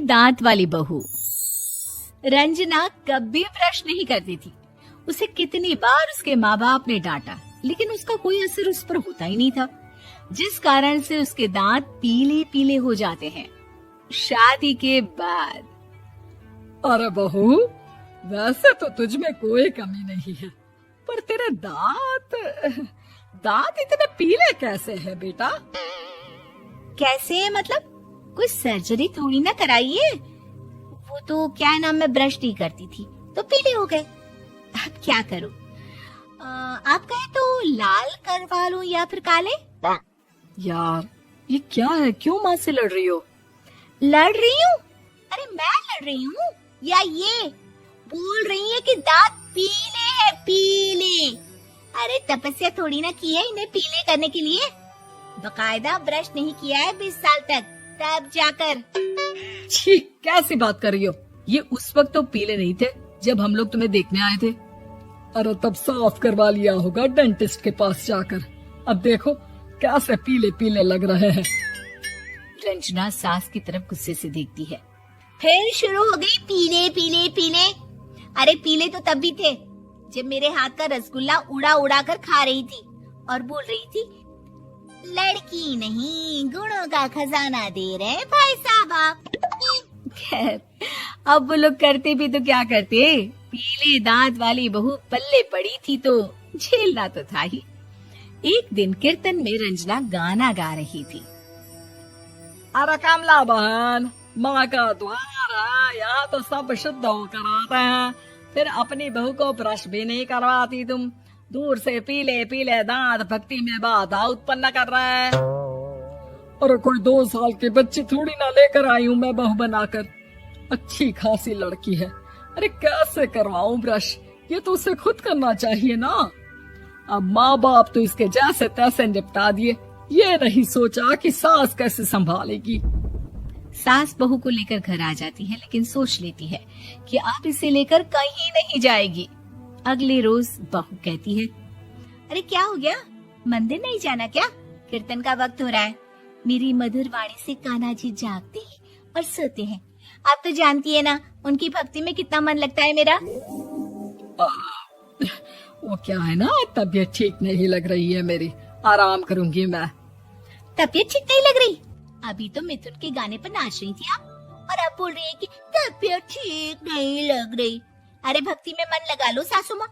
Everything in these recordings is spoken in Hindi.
दांत वाली बहू। रंजना कभी ब्रश नहीं करती थी। उसे कितनी बार उसके माँ बाप ने डांटा, लेकिन उसका कोई असर उस पर होता ही नहीं था, जिस कारण से उसके दांत पीले पीले हो जाते हैं। शादी के बाद। अरे बहू, वैसे तो तुझ में कोई कमी नहीं है, पर तेरे दांत इतने पीले कैसे हैं बेटा? कैसे मतलब? कोई सर्जरी थोड़ी ना कराइए। वो तो क्या नाम, मैं ब्रश नहीं करती थी तो पीले हो गए। अब क्या करूं? आप कहें तो लाल करवा लूं या फिर काले? यार ये क्या है, क्यों माँ से लड़ रही हो? लड़ रही हूँ? अरे मैं लड़ रही हूँ या ये बोल रही है कि दांत पीले हैं, पीले। अरे तपस्या थोड़ी ना की है इन्हें पीले करने के लिए। बकायदा ब्रश नहीं किया है 20 साल तक, तब जाकर। छी, कैसी बात कर रही हो? ये उस वक्त तो पीले नहीं थे जब हम लोग तुम्हें देखने आए थे। अरे तब साफ करवा लिया होगा डेंटिस्ट के पास जाकर। अब देखो कैसे पीले पीले लग रहे हैं। रंजना सास की तरफ गुस्से से देखती है। फिर शुरू हो गई पीले पीले पीले। अरे पीले तो तब भी थे जब मेरे हाथ का रसगुल्ला उड़ा उड़ा कर खा रही थी और बोल रही थी, लड़की नहीं गुणों का खजाना दे रहे भाई साहब आप। खैर, अब वो लोग करते भी तो क्या करते, पीले दांत वाली बहू पल्ले पड़ी थी तो झेलना तो था ही। एक दिन कीर्तन में रंजना गाना गा रही थी। अरे कमला बहन, माँ का द्वार है, यहाँ तो सब शुद्ध होकर आते हैं, फिर अपनी बहू को ब्रश भी नहीं करवाती तुम। दूर से पीले पीले दांत भक्ति में बाधा उत्पन्न कर रहा है। अरे कोई 2 साल के बच्चे थोड़ी ना लेकर आई हूँ मैं बहू बनाकर। अच्छी खासी लड़की है, अरे कैसे करवाऊं ब्रश? ये तो उसे खुद करना चाहिए ना। अब माँ बाप तो इसके जैसे तैसे निपटा दिए, ये नहीं सोचा कि सास कैसे संभालेगी। सास बहू को लेकर घर आ जाती है, लेकिन सोच लेती है कि अब इसे लेकर कहीं नहीं जाएगी। अगले रोज बहू कहती है, अरे क्या हो गया, मंदिर नहीं जाना क्या? कीर्तन का वक्त हो रहा है। मेरी मधुर वाणी से कान्हा जी जागते हैं और सोते हैं। आप तो जानती है ना उनकी भक्ति में कितना मन लगता है मेरा। वो क्या है ना, तबीयत ठीक नहीं लग रही है मेरी, आराम करूंगी मैं। तबीयत ठीक नहीं लग रही? अभी तो मिथुन के गाने पर नाच रही थी आप, और अब बोल रही है कि तबीयत ठीक नहीं लग रही। अरे भक्ति में मन लगा लो सासू माँ,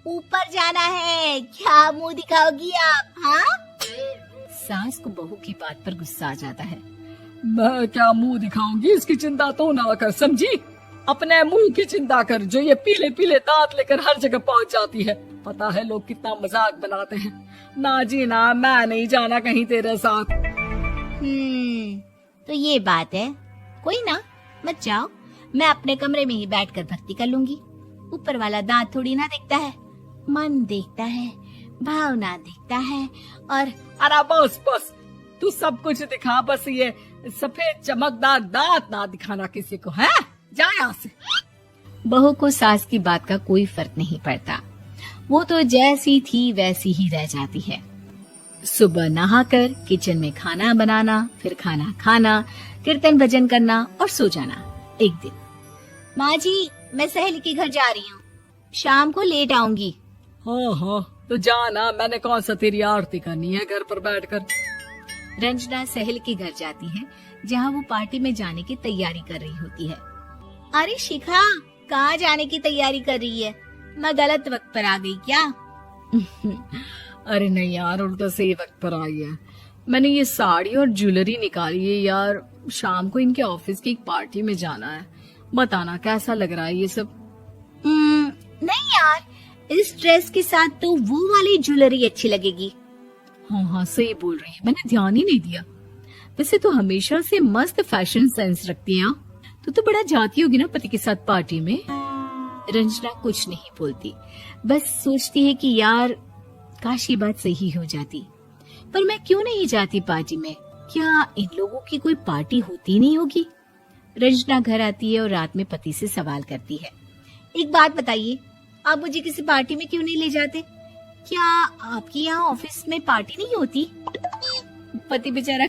ऊपर जाना है, क्या मुंह दिखाओगी आप? हाँ? सास को बहू की बात पर गुस्सा आ जाता है। मैं क्या मुंह दिखाऊंगी, इसकी चिंता तो ना कर, समझी? अपने मुंह की चिंता कर, जो ये पीले पीले दांत लेकर हर जगह पहुंच जाती है। पता है लोग कितना मजाक बनाते हैं। ना जी ना, मैं नहीं जाना कहीं तेरे साथ। तो ये बात है। कोई ना, मत जाओ, मैं अपने कमरे में ही बैठकर भक्ति कर लूंगी। ऊपर वाला दांत थोड़ी ना देखता है, मन देखता है, भावना देखता है। और अरे बस बस, तू सब कुछ दिखा, बस ये सफेद चमकदार दांत ना दिखाना किसी को, है? जा यहाँ से। बहू को सास की बात का कोई फर्क नहीं पड़ता, वो तो जैसी थी वैसी ही रह जाती है। सुबह नहाकर किचन में खाना बनाना, फिर खाना खाना, कीर्तन भजन करना और सो जाना। एक दिन, माँ जी मैं सहेली के घर जा रही हूँ, शाम को लेट आऊंगी। हाँ हाँ, तो जाना, मैंने कौन सा तेरी आरती करनी है घर पर बैठकर। रंजना सहेली के घर जाती है, जहाँ वो पार्टी में जाने की तैयारी कर रही होती है। अरे शिखा, कहाँ जाने की तैयारी कर रही है? मैं गलत वक्त पर आ गई क्या? अरे नहीं यार, उल्टा सही वक्त पर आई है। मैंने ये साड़ी और ज्वेलरी निकाली है यार, शाम को इनके ऑफिस की एक पार्टी में जाना है। बताना कैसा लग रहा है ये सब? नहीं यार, इस ड्रेस के साथ तो वो वाली ज्वेलरी अच्छी लगेगी। हाँ हाँ सही बोल रही है, मैंने ध्यान ही नहीं दिया। वैसे तो हमेशा से मस्त फैशन सेंस रखती है। तो बड़ा जाती होगी ना पति के साथ पार्टी में। रंजना कुछ नहीं बोलती, बस सोचती है कि यार काश ये बात सही हो जाती, पर मैं क्यों नहीं जाती पार्टी में? क्या इन लोगों की कोई पार्टी होती नहीं होगी? रंजना घर आती है और रात में पति से सवाल करती है, एक बात बताइए, आप मुझे किसी पार्टी में क्यों नहीं ले जाते? क्या आपके यहाँ ऑफिस में पार्टी नहीं होती? पति बेचारा